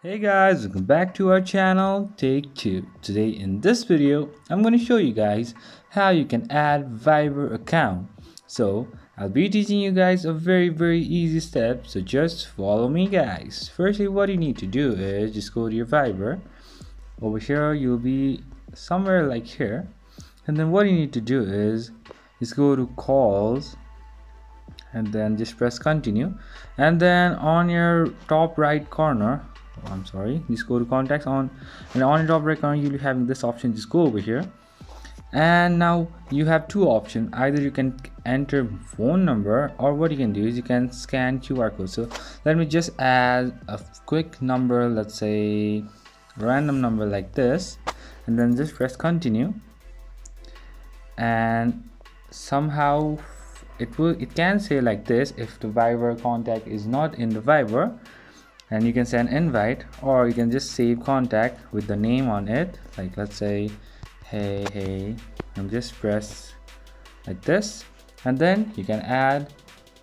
Hey guys, welcome back to our channel Take 2. Today in this video, I'm going to show you guys how you can add Viber account. So, I'll be teaching you guys a very easy step, so just follow me guys. Firstly, what you need to do is just go to your Viber. Over here, you'll be somewhere like here. And then what you need to do is just go to calls and then just press continue, and then on your top right corner, I'm sorry, just go to contacts and on your top right corner you'll be having this option. Just go over here, and now you have two options. Either you can enter phone number, or what you can do is you can scan QR code. So let me just add a quick number, let's say random number like this, and then just press continue, and somehow it can say like this: if the Viber contact is not in the Viber, and you can send invite, or you can just save contact with the name on it, like let's say hey, and just press like this, and then you can add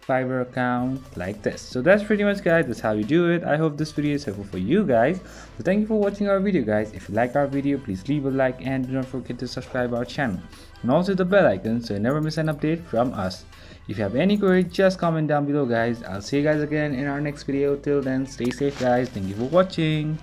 Viber account like this. So that's pretty much guys, that's how you do it. I hope this video is helpful for you guys. So thank you for watching our video guys. If you like our video, please leave a like and do not forget to subscribe our channel, and also the bell icon so you never miss an update from us. If you have any query, just comment down below guys. I'll see you guys again in our next video. Till then, stay safe guys. Thank you for watching.